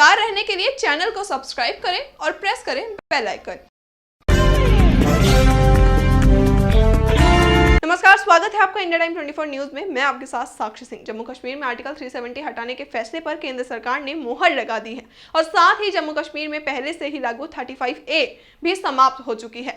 खबरदार रहने के लिए चैनल को सब्सक्राइब करें और प्रेस करें बेल आइकन। नमस्कार, स्वागत है आपका इंडिया टाइम 24 न्यूज में। मैं आपके साथ साक्षी सिंह। जम्मू कश्मीर में आर्टिकल 370 हटाने के फैसले पर केंद्र सरकार ने मुहर लगा दी है और साथ ही जम्मू कश्मीर में पहले से ही लागू 35A भी समाप्त हो चुकी है।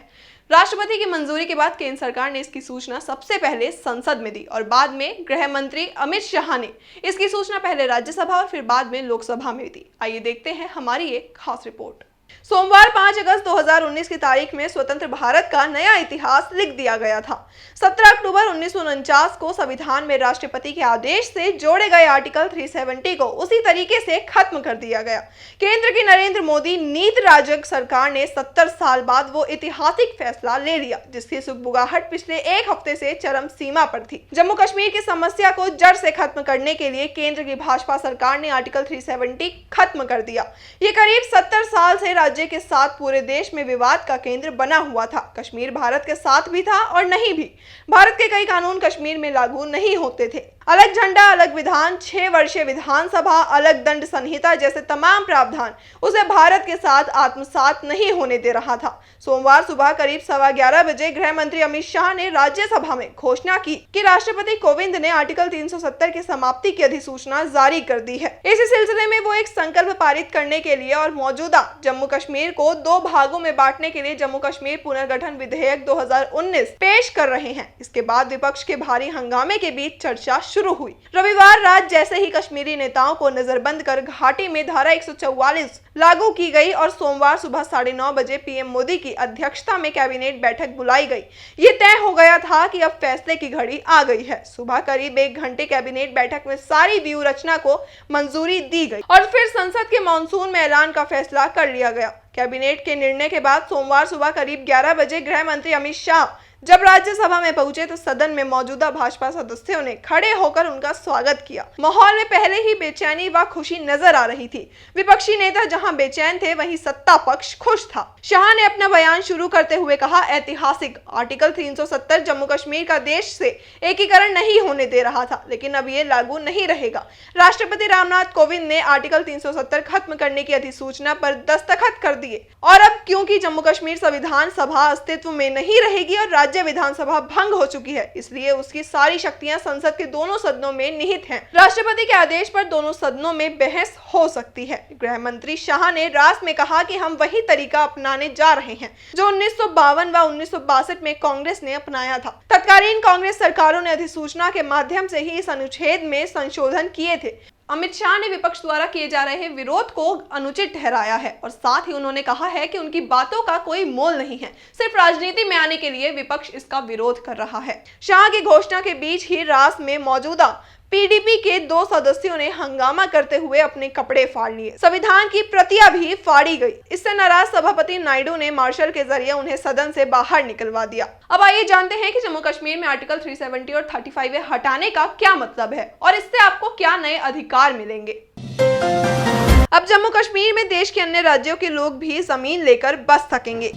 राष्ट्रपति की मंजूरी के बाद केंद्र सरकार ने इसकी सूचना सबसे पहले संसद में दी और बाद में गृह मंत्री अमित शाह ने इसकी सूचना पहले राज्यसभा और फिर बाद में लोकसभा में दी। आइए देखते हैं हमारी एक खास रिपोर्ट। सोमवार 5 अगस्त 2019 की तारीख में स्वतंत्र भारत का नया इतिहास लिख दिया गया था। 17 अक्टूबर 1949 को संविधान में राष्ट्रपति के आदेश से जोड़े गए आर्टिकल 370 को उसी तरीके से खत्म कर दिया गया। केंद्र की नरेंद्र मोदी नीति राजग सरकार ने 70 साल बाद वो ऐतिहासिक फैसला ले लिया, जिसकी सुगबुगाहट पिछले एक हफ्ते से चरम सीमा पर थी। जम्मू कश्मीर की समस्या को जड़ से खत्म करने के लिए केंद्र की भाजपा सरकार ने आर्टिकल 370 खत्म कर दिया। ये करीब 70 साल से राज्य के साथ पूरे देश में विवाद का केंद्र बना हुआ था। कश्मीर भारत के साथ भी था और नहीं भी। भारत के कई कानून कश्मीर में लागू नहीं होते थे। अलग झंडा, अलग विधान, 6 वर्षीय विधानसभा, अलग दंड संहिता जैसे तमाम प्रावधान उसे भारत के साथ आत्मसात नहीं होने दे रहा था। सोमवार सुबह करीब 11:15 बजे गृह मंत्री अमित शाह ने राज्यसभा में घोषणा की कि राष्ट्रपति कोविंद ने आर्टिकल 370 की समाप्ति की अधिसूचना जारी कर दी है। इसी सिलसिले में वो एक संकल्प पारित करने के लिए और मौजूदा जम्मू कश्मीर को 2 भागों में बांटने के लिए जम्मू कश्मीर पुनर्गठन विधेयक 2019 पेश कर रहे हैं। इसके बाद विपक्ष के भारी हंगामे के बीच चर्चा शुरू हुई। रविवार रात जैसे ही कश्मीरी नेताओं को नजरबंद कर घाटी में धारा 144 लागू की गई और सोमवार सुबह 9:30 बजे पीएम मोदी की अध्यक्षता में कैबिनेट बैठक बुलाई गई। ये तय हो गया था कि अब फैसले की घड़ी आ गई है। सुबह करीब 1 घंटे कैबिनेट बैठक में सारी व्यू रचना को मंजूरी दी गई और फिर संसद के मानसून में ऐलान का फैसला कर लिया गया। कैबिनेट के निर्णय के बाद सोमवार सुबह करीब 11 बजे गृह मंत्री अमित शाह जब राज्यसभा में पहुंचे तो सदन में मौजूदा भाजपा सदस्यों ने खड़े होकर उनका स्वागत किया। माहौल में पहले ही बेचैनी व खुशी नजर आ रही थी। विपक्षी नेता जहां बेचैन थे वहीं सत्ता पक्ष खुश था। शाह ने अपना बयान शुरू करते हुए कहा, ऐतिहासिक आर्टिकल 370 जम्मू कश्मीर का देश से एकीकरण नहीं होने दे रहा था, लेकिन अब ये लागू नहीं रहेगा। राष्ट्रपति रामनाथ कोविंद ने आर्टिकल 370 खत्म करने की अधिसूचना पर दस्तखत कर दिए और अब क्योंकि जम्मू कश्मीर संविधान सभा अस्तित्व में नहीं रहेगी और राज्य विधानसभा भंग हो चुकी है, इसलिए उसकी सारी शक्तियां संसद के दोनों सदनों में निहित हैं। राष्ट्रपति के आदेश पर दोनों सदनों में बहस हो सकती है। गृह मंत्री शाह ने रास में कहा कि हम वही तरीका अपनाने जा रहे हैं जो 1952 व 1962 में कांग्रेस ने अपनाया था। तत्कालीन कांग्रेस सरकारों ने अधिसूचना के माध्यम से ही इस अनुच्छेद में संशोधन किए थे। अमित शाह ने विपक्ष द्वारा किए जा रहे विरोध को अनुचित ठहराया है और साथ ही उन्होंने कहा है कि उनकी बातों का कोई मोल नहीं है, सिर्फ राजनीति में आने के लिए विपक्ष इसका विरोध कर रहा है। शाह की घोषणा के बीच ही रास में मौजूदा पीडीपी के 2 सदस्यों ने हंगामा करते हुए अपने कपड़े फाड़ लिए। संविधान की प्रतियां भी फाड़ी गई। इससे नाराज सभापति नायडू ने मार्शल के जरिए उन्हें सदन से बाहर निकलवा दिया। अब आइए जानते हैं कि जम्मू कश्मीर में आर्टिकल 370 और 35A हटाने का क्या मतलब है और इससे आपको क्या नए अधिकार मिलेंगे। अब जम्मू कश्मीर में देश के अन्य राज्यों के लोग भी जमीन लेकर बस सकेंगे।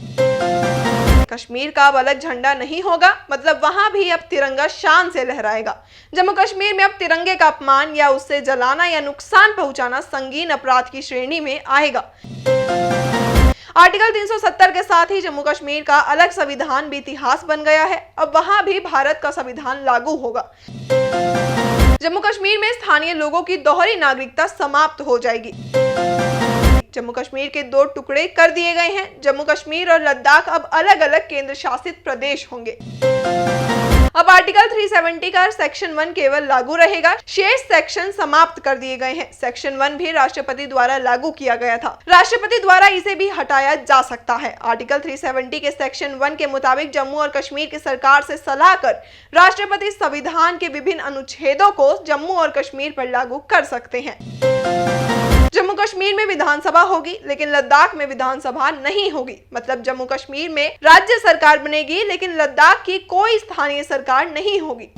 कश्मीर का अब अलग झंडा नहीं होगा, मतलब वहां भी अब तिरंगा शान से लहराएगा। जम्मू कश्मीर में अब तिरंगे का अपमान या उससे जलाना या नुकसान पहुंचाना संगीन अपराध की श्रेणी में आएगा। आर्टिकल 370 के साथ ही जम्मू कश्मीर का अलग संविधान भी इतिहास बन गया है। अब वहां भी भारत का संविधान लागू होगा। जम्मू कश्मीर में स्थानीय लोगों की दोहरी नागरिकता समाप्त हो जाएगी। जम्मू कश्मीर के 2 टुकड़े कर दिए गए हैं। जम्मू कश्मीर और लद्दाख अब अलग अलग केंद्र शासित प्रदेश होंगे। अब आर्टिकल 370 का सेक्शन 1 केवल लागू रहेगा, शेष सेक्शन समाप्त कर दिए गए हैं। सेक्शन 1 भी राष्ट्रपति द्वारा लागू किया गया था। राष्ट्रपति द्वारा इसे भी हटाया जा सकता है। आर्टिकल 370 के सेक्शन 1 के मुताबिक जम्मू और कश्मीर की सरकार से सलाह कर राष्ट्रपति संविधान के विभिन्न अनुच्छेदों को जम्मू और कश्मीर पर लागू कर सकते हैं। जम्मू कश्मीर में विधानसभा होगी लेकिन लद्दाख में विधानसभा नहीं होगी, मतलब जम्मू कश्मीर में राज्य सरकार बनेगी लेकिन लद्दाख की कोई स्थानीय सरकार नहीं होगी।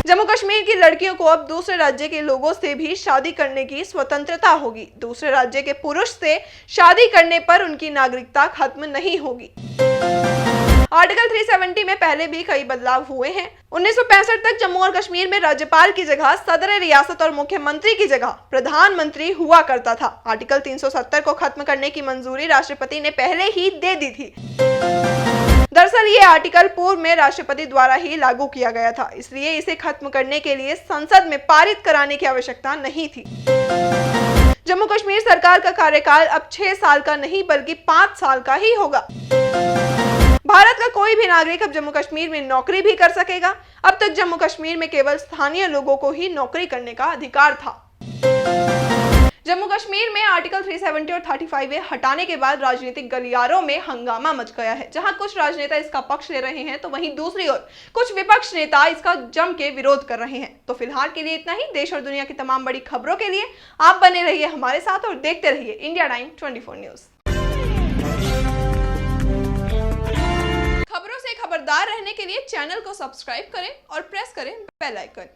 जम्मू कश्मीर की लड़कियों को अब दूसरे राज्य के लोगों से भी शादी करने की स्वतंत्रता होगी। दूसरे राज्य के पुरुष से शादी करने पर उनकी नागरिकता खत्म नहीं होगी। आर्टिकल 370 में पहले भी कई बदलाव हुए हैं। 1965 तक जम्मू और कश्मीर में राज्यपाल की जगह सदर रियासत और मुख्यमंत्री की जगह प्रधानमंत्री हुआ करता था। आर्टिकल 370 को खत्म करने की मंजूरी राष्ट्रपति ने पहले ही दे दी थी। दरअसल ये आर्टिकल पूर्व में राष्ट्रपति द्वारा ही लागू किया गया था, इसलिए इसे खत्म करने के लिए संसद में पारित कराने की आवश्यकता नहीं थी। जम्मू कश्मीर सरकार का कार्यकाल अब 6 साल का नहीं बल्कि 5 साल का ही होगा। भारत का कोई भी नागरिक अब जम्मू कश्मीर में नौकरी भी कर सकेगा। अब तक जम्मू कश्मीर में केवल स्थानीय लोगों को ही नौकरी करने का अधिकार था। जम्मू कश्मीर में आर्टिकल 370 और 35A हटाने के बाद राजनीतिक गलियारों में हंगामा मच गया है। जहां कुछ राजनेता इसका पक्ष ले रहे हैं तो वहीं दूसरी ओर कुछ विपक्ष नेता इसका जम के विरोध कर रहे हैं। तो फिलहाल के लिए इतना ही। देश और दुनिया की तमाम बड़ी खबरों के लिए आप बने रहिए हमारे साथ और देखते रहिए इंडिया टाइम 24 न्यूज। खबरों से खबरदार रहने के लिए चैनल को सब्सक्राइब करें और प्रेस करें बेल आइकन।